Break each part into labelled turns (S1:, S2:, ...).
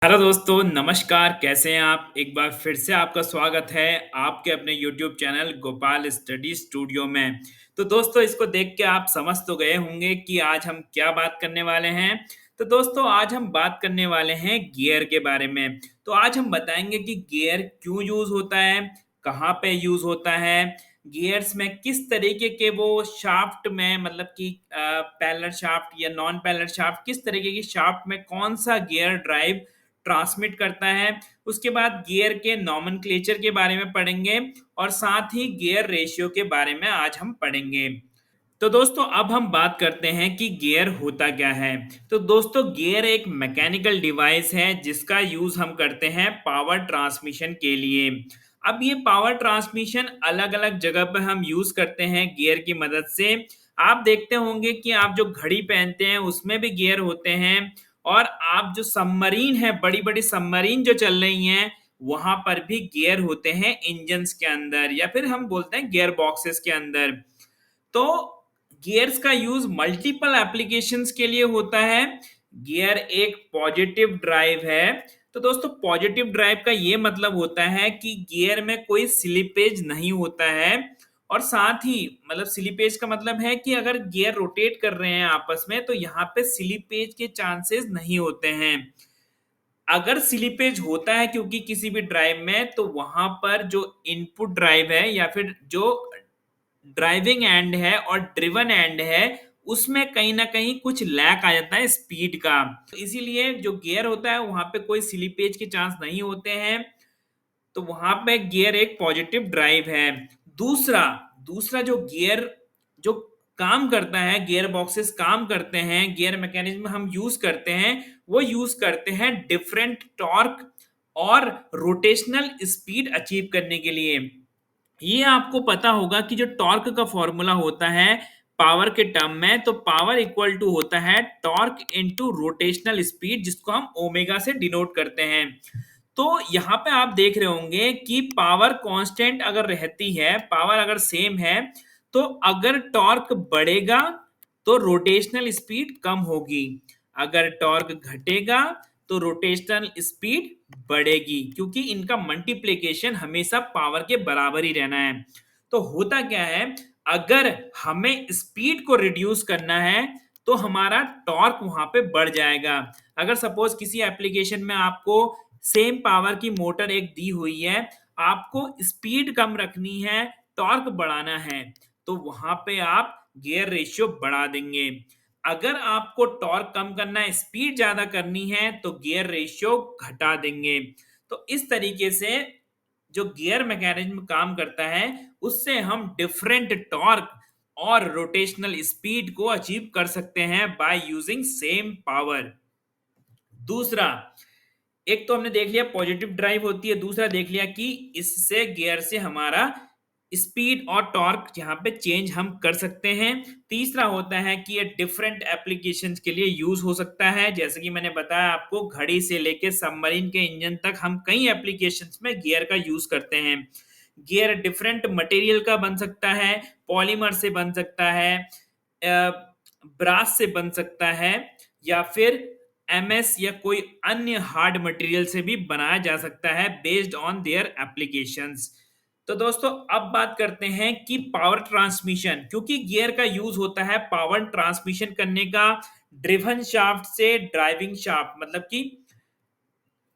S1: Hello दोस्तों, नमस्कार। कैसे हैं आप? एक बार फिर से आपका स्वागत है आपके अपने YouTube channel Gopal study studio में। तो दोस्तों, इसको देख के आप समझ तो गए होंगे कि आज हम क्या बात करने वाले हैं। तो दोस्तों, आज हम बात करने वाले हैं गियर के बारे में। तो आज हम बताएंगे कि गियर क्यों यूज़ होता है, कहाँ पे यूज़ होता है, गियर्स में किस तरीके के वो शाफ्ट में मतलब कि पैरेलल शाफ्ट या नॉन पैरेलल शाफ्ट, किस तरीके की शाफ्ट में कौन सा गियर ड्राइव ट्रांसमिट करता है। उसके बाद गियर के नॉमेनक्लेचर के बारे में पढ़ेंगे और साथ ही गियर रेशियो के बारे में आज हम पढ़ेंगे। तो दोस्तों, अब हम बात करते हैं कि गियर होता क्या है। तो दोस्तों, गियर एक मैकेनिकल डिवाइस है जिसका यूज हम करते हैं पावर ट्रांसमिशन के लिए। अब ये पावर ट्रांसमिशन अलग अलग जगह पर हम यूज करते हैं गियर की मदद से। आप देखते होंगे कि आप जो घड़ी पहनते हैं उसमें भी गियर होते हैं, और आप जो सबमरीन है, बड़ी बड़ी सबमरीन जो चल रही हैं, वहां पर भी गियर होते हैं इंजन्स के अंदर, या फिर हम बोलते हैं गियर बॉक्सेस के अंदर। तो गियर्स का यूज मल्टीपल एप्लीकेशंस के लिए होता है। गियर एक पॉजिटिव ड्राइव है। तो दोस्तों, पॉजिटिव ड्राइव का ये मतलब होता है कि गियर में कोई स्लिपेज नहीं होता है। और साथ ही मतलब स्लिपेज का मतलब है कि अगर गियर रोटेट कर रहे हैं आपस में, तो यहाँ पे स्लिपेज के चांसेस नहीं होते हैं। अगर स्लिपेज होता है क्योंकि किसी भी ड्राइव में, तो वहां पर जो इनपुट ड्राइव है या फिर जो ड्राइविंग एंड है और ड्रिवन एंड है, उसमें कहीं ना कहीं कुछ लैक आ जाता है स्पीड का। तो इसीलिए जो गियर होता है वहां पे कोई स्लिपेज के चांस नहीं होते हैं। तो वहां पे गियर एक पॉजिटिव ड्राइव है। दूसरा दूसरा जो गियर जो काम करता है, गियर बॉक्सेस काम करते हैं, गियर मैकेनिज्म हम यूज करते हैं, वो यूज करते हैं डिफरेंट टॉर्क और रोटेशनल स्पीड अचीव करने के लिए। ये आपको पता होगा कि जो टॉर्क का फॉर्मूला होता है पावर के टर्म में, तो पावर इक्वल टू होता है टॉर्क इनटू रोटेशनल स्पीड, जिसको हम ओमेगा से डिनोट करते हैं। तो यहाँ पे आप देख रहे होंगे कि पावर कांस्टेंट अगर रहती है, पावर अगर सेम है, तो अगर टॉर्क बढ़ेगा तो रोटेशनल स्पीड कम होगी। अगर टॉर्क घटेगा तो रोटेशनल स्पीड बढ़ेगी, क्योंकि इनका मल्टीप्लिकेशन हमेशा पावर के बराबर ही रहना है। तो होता क्या है, अगर हमें स्पीड को रिड्यूस करना है तो हमारा टॉर्क वहां पे बढ़ जाएगा। अगर सपोज किसी एप्लीकेशन में आपको सेम पावर की मोटर एक दी हुई है, आपको स्पीड कम रखनी है, टॉर्क बढ़ाना है, तो वहां पे आप गियर रेशियो बढ़ा देंगे। अगर आपको टॉर्क कम करना है, स्पीड ज्यादा करनी है, तो गियर रेशियो घटा देंगे। तो इस तरीके से जो गियर मैकेनिज्म काम करता है, उससे हम डिफरेंट टॉर्क और रोटेशनल स्पीड को अचीव कर सकते हैं बाय यूजिंग सेम पावर। दूसरा, एक तो हमने देख लिया पॉजिटिव ड्राइव होती है, दूसरा देख लिया कि इससे गियर से हमारा स्पीड और टॉर्क यहाँ पे चेंज हम कर सकते हैं। तीसरा होता है कि ये डिफरेंट एप्लीकेशंस के लिए यूज हो सकता है। जैसे कि मैंने बताया आपको, घड़ी से लेके सबमरीन के इंजन तक हम कई एप्लीकेशंस में गियर का यूज करते हैं। गियर डिफरेंट मटेरियल का बन सकता है, पॉलीमर से बन सकता है, ब्रास से बन सकता है, या फिर एमएस या कोई अन्य हार्ड मटेरियल से भी बनाया जा सकता है बेस्ड ऑन देयर एप्लीकेशंस। तो दोस्तों, अब बात करते हैं कि पावर ट्रांसमिशन, क्योंकि गियर का यूज होता है पावर ट्रांसमिशन करने का, ड्रिवन शाफ्ट से ड्राइविंग शाफ्ट मतलब कि।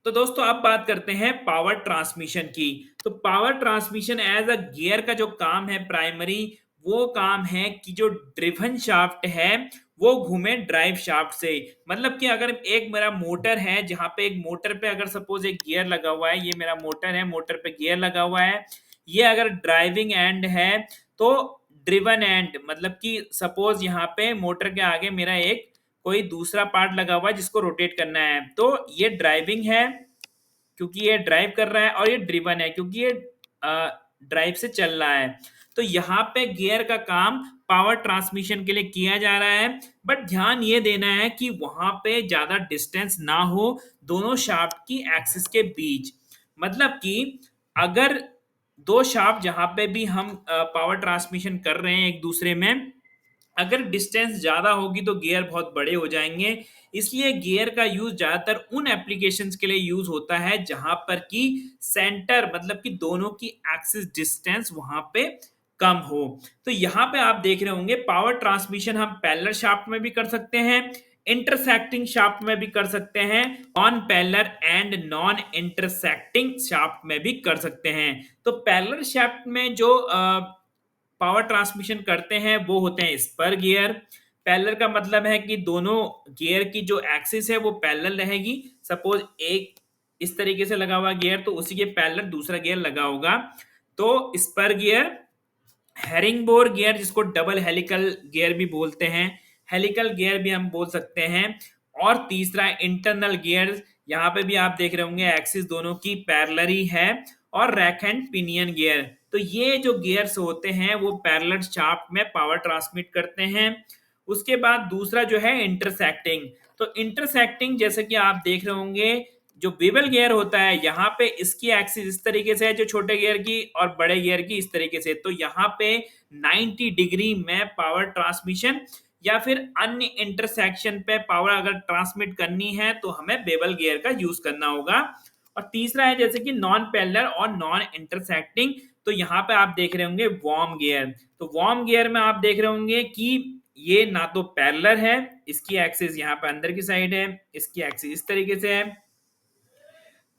S1: तो दोस्तों, अब बात करते हैं पावर ट्रांसमिशन की। तो power transmission as a gear का जो काम है प्राइमरी, वो काम है कि जो ड्रिवन शाफ्ट है वो घूमे ड्राइव शाफ्ट से। मतलब कि अगर एक मेरा मोटर है, जहां पे एक मोटर पे अगर सपोज एक गियर लगा हुआ है, ये मेरा मोटर है, मोटर पे गियर लगा हुआ है, ये अगर ड्राइविंग एंड है, तो ड्रिवन एंड मतलब कि सपोज यहाँ पे मोटर के आगे मेरा एक कोई दूसरा पार्ट लगा हुआ है जिसको रोटेट करना है, तो ये ड्राइविंग है क्योंकि ये ड्राइव कर रहा है, और ये ड्रिवन है क्योंकि ये ड्राइव से चल रहा है। तो यहाँ पे गियर का काम पावर ट्रांसमिशन के लिए किया जा रहा है। बट ध्यान ये देना है कि वहां पे ज्यादा डिस्टेंस ना हो दोनों शाफ्ट की एक्सिस के बीच। मतलब कि अगर दो शाफ्ट जहां पे भी हम पावर ट्रांसमिशन कर रहे हैं एक दूसरे में, अगर डिस्टेंस ज्यादा होगी तो गियर बहुत बड़े हो जाएंगे। इसलिए गियर का यूज ज्यादातर उन एप्लीकेशंस के लिए यूज होता है जहां पर कि सेंटर मतलब कि दोनों की एक्सिस डिस्टेंस वहां पे कम हो। तो यहाँ पे आप देख रहे होंगे पावर ट्रांसमिशन हम पैरेलल शाफ्ट में भी कर सकते हैं, इंटरसेक्टिंग शाफ्ट में भी कर सकते हैं, on parallel and non intersecting shaft में भी कर सकते हैं। तो पैरेलल शाफ्ट में जो पावर ट्रांसमिशन करते हैं वो होते हैं स्पर गियर। पैरेलल का मतलब है कि दोनों गियर की जो एक्सिस है वो पैरेलल रहेगी। सपोज एक इस तरीके से लगा हुआ गियर तो उसी के पैरेलल दूसरा गियर लगा होगा, तो स्पर गियर। हेरिंगबोन गियर जिसको डबल हेलिकल गियर भी बोलते हैं, हेलिकल गियर भी हम बोल सकते हैं। और तीसरा इंटरनल गियर, यहाँ पे भी आप देख रहे होंगे एक्सिस दोनों की पैरेलल ही है। और रैक एंड पिनियन गियर, तो ये जो गियर्स होते हैं वो पैरेलल शाफ्ट में पावर ट्रांसमिट करते हैं। उसके बाद दूसरा जो है इंटरसेक्टिंग। तो इंटरसेक्टिंग जैसे कि आप देख रहे होंगे जो बेवल गियर होता है यहाँ पे इसकी एक्सिस इस तरीके से है जो छोटे गियर की, और बड़े गियर की इस तरीके से। तो यहाँ पे 90 डिग्री में पावर ट्रांसमिशन या फिर अन्य इंटरसेक्शन पे पावर अगर ट्रांसमिट करनी है तो हमें बेवल गियर का यूज करना होगा। और तीसरा है जैसे कि नॉन पैरेलल और नॉन इंटरसेक्टिंग। तो यहाँ पे आप देख रहे होंगे वॉर्म गियर। तो वॉर्म गियर में आप देख रहे होंगे कि ये ना तो पैरेलल है, इसकी एक्सिस यहाँ पे अंदर की साइड है, इसकी एक्सिस इस तरीके से है।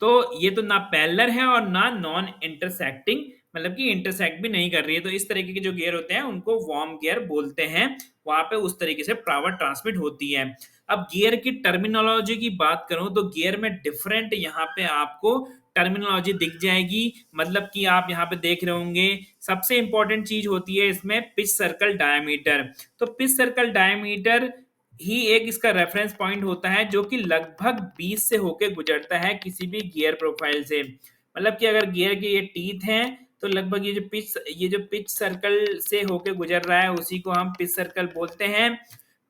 S1: तो ये तो ना पैरेलल है और ना नॉन इंटरसेक्टिंग, मतलब कि इंटरसेक्ट भी नहीं कर रही है। तो इस तरीके के जो गियर होते हैं उनको वार्म गियर बोलते हैं। वहां पे उस तरीके से पावर ट्रांसमिट होती है। अब गियर की टर्मिनोलॉजी की बात करूं तो गियर में डिफरेंट यहाँ पे आपको टर्मिनोलॉजी दिख जाएगी। मतलब कि आप यहाँ पे देख रहे होंगे सबसे इंपॉर्टेंट चीज होती है इसमें पिच सर्कल डायमीटर। तो पिच सर्कल डायमीटर ही एक इसका रेफरेंस पॉइंट होता है जो कि लगभग 20 से होके गुजरता है किसी भी गियर प्रोफाइल से। मतलब कि अगर गियर के ये टीथ हैं तो लगभग ये जो पिच सर्कल से होके गुजर रहा है उसी को हम पिच सर्कल बोलते हैं।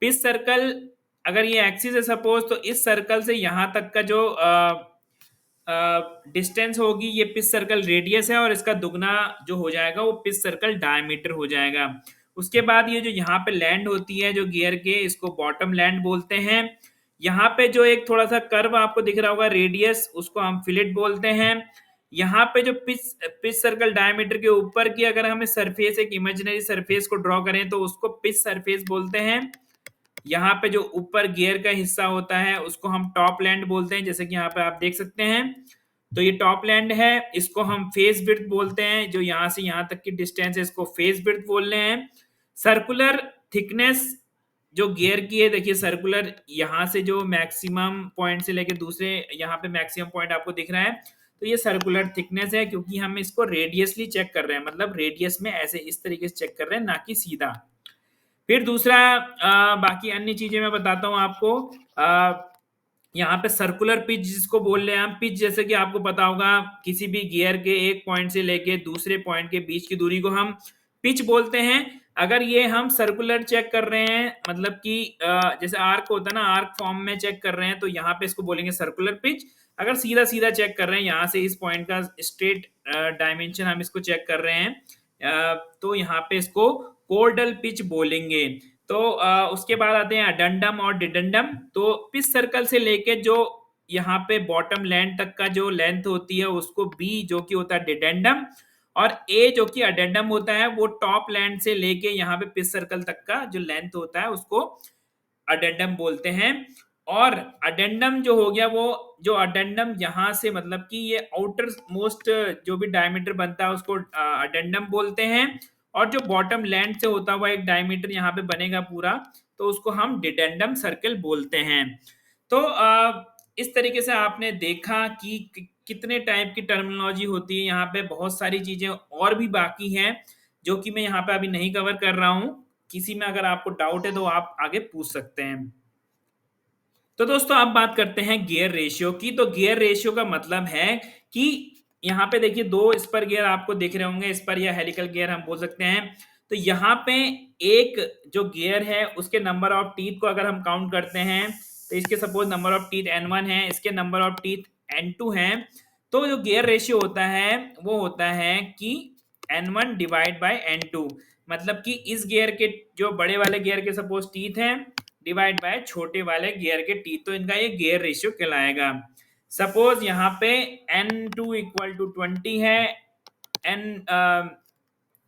S1: पिच सर्कल अगर ये एक्सिस है सपोज, तो इस सर्कल से यहाँ तक का जो डिस्टेंस होगी ये पिच सर्कल रेडियस है, और इसका दुगना जो हो जाएगा वो पिच सर्कल डायमीटर हो जाएगा। उसके बाद ये जो यहाँ पे लैंड होती है जो गियर के, इसको बॉटम लैंड बोलते हैं। यहाँ पे जो एक थोड़ा सा कर्व आपको दिख रहा होगा रेडियस, उसको हम फिलेट बोलते हैं। यहाँ पे जो पिच पिच सर्कल डायमीटर के ऊपर की अगर हमें सरफेस एक इमेजिनरी सरफेस को ड्रॉ करें तो उसको पिच सरफेस बोलते हैं। यहाँ पे जो ऊपर गियर का हिस्सा होता है उसको हम टॉप लैंड बोलते हैं, जैसे कि यहाँ पे आप देख सकते हैं। तो ये टॉप लैंड है, इसको हम फेस विड्थ बोलते हैं। जो यहाँ से यहाँ तक की डिस्टेंस है इसको फेस विड्थ बोल रहे हैं। सर्कुलर थिकनेस जो गियर की है, देखिए सर्कुलर यहाँ से जो मैक्सिमम पॉइंट से लेके दूसरे यहाँ पे मैक्सिमम पॉइंट आपको दिख रहा है, तो ये सर्कुलर थिकनेस है क्योंकि हम इसको रेडियसली चेक कर रहे हैं। मतलब रेडियस में ऐसे इस तरीके से चेक कर रहे हैं, ना कि सीधा। फिर दूसरा बाकी अन्य चीजें मैं बताता हूँ आपको। यहाँ पे सर्कुलर पिच जिसको बोल रहे हैं हम, पिच जैसे कि आपको पता होगा किसी भी गियर के एक पॉइंट से लेके दूसरे पॉइंट के बीच की दूरी को हम पिच बोलते हैं। अगर ये हम सर्कुलर चेक कर रहे हैं मतलब कि जैसे आर्क होता है ना, आर्क फॉर्म में चेक कर रहे हैं तो यहाँ पे इसको बोलेंगे सर्कुलर पिच। अगर सीधा सीधा चेक कर रहे हैं यहाँ से इस पॉइंट का स्ट्रेट डायमेंशन हम इसको चेक कर रहे हैं, तो यहाँ पे इसको कोर्डल पिच बोलेंगे। तो उसके बाद आते हैं अडेंडम और डिडेंडम। तो पिच सर्कल से लेके जो यहाँ पे बॉटम लैंड तक का जो लेंथ होती है उसको बी जो कि होता है डिडेंडम, और ए जो कि अडेंडम होता है वो टॉप लैंड से लेके यहाँ पे पिच सर्कल तक का जो लेंथ होता है उसको अडेंडम बोलते हैं। और अडेंडम जो हो गया वो जो अडेंडम यहाँ से मतलब कि ये आउटर मोस्ट जो भी डायमीटर बनता है उसको अडेंडम बोलते हैं। और जो बॉटम लैंड से होता हुआ एक डायमीटर यहाँ पे बनेगा पूरा, तो उसको हम डिडेंडम सर्कल बोलते हैं। तो इस तरीके से आपने देखा कि कितने टाइप की टर्मिनोलॉजी होती है। यहाँ पे बहुत सारी चीजें और भी बाकी हैं जो कि मैं यहाँ पे अभी नहीं कवर कर रहा हूँ। किसी में अगर आपको डाउट है तो आप आगे पूछ सकते हैं। तो दोस्तों अब बात करते हैं गियर रेशियो की। तो गियर रेशियो का मतलब है कि यहाँ पे देखिए दो स्पर गियर आपको दिख रहे होंगे, स्पर या हेलिकल गियर हम बोल सकते हैं। तो यहाँ पे एक जो गियर है उसके नंबर ऑफ टीथ को अगर हम काउंट करते हैं तो इसके suppose number of teeth N1 है, इसके नंबर ऑफ टीथ N2 है। तो जो गियर रेशियो होता है वो होता है कि N1 डिवाइड बाय N2। मतलब कि इस गियर के जो बड़े वाले गियर के सपोज टीथ हैं डिवाइड बाय छोटे वाले गियर के टी, तो इनका ये गियर रेशियो कहलाएगा। सपोज यहाँ पे N2 इक्वल टू 20 है, एन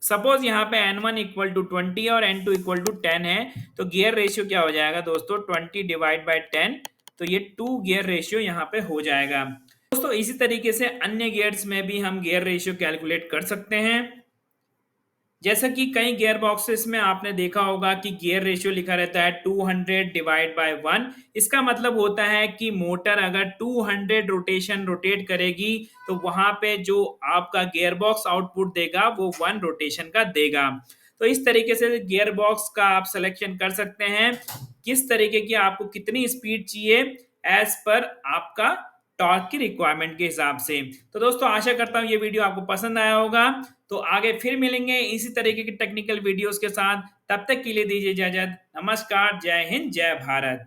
S1: सपोज यहाँ पे N1 इक्वल टू 20 और N2 इक्वल टू 10 है, तो गियर रेशियो क्या हो जाएगा दोस्तों, 20 डिवाइड बाय 10, तो ये 2 गियर रेशियो यहाँ पे हो जाएगा। दोस्तों इसी तरीके से अन्य गियर्स में भी हम गियर रेशियो कैलकुलेट कर सकते हैं। जैसा कि कई गियर बॉक्सेस में आपने देखा होगा कि गियर रेशियो लिखा रहता है 200 डिवाइड बाय 1। इसका मतलब होता है कि मोटर अगर 200 रोटेशन रोटेट करेगी तो वहां पे जो आपका गियर बॉक्स आउटपुट देगा वो 1 रोटेशन का देगा। तो इस तरीके से गियर बॉक्स का आप सिलेक्शन कर सकते हैं, किस तरीके की आपको कितनी स्पीड चाहिए एज पर आपका टॉर्क की रिक्वायरमेंट के हिसाब से। तो दोस्तों आशा करता हूँ ये वीडियो आपको पसंद आया होगा। तो आगे फिर मिलेंगे इसी तरीके की टेक्निकल वीडियोस के साथ, तब तक के लिए दीजिए इजाजत। नमस्कार, जय हिंद, जय भारत।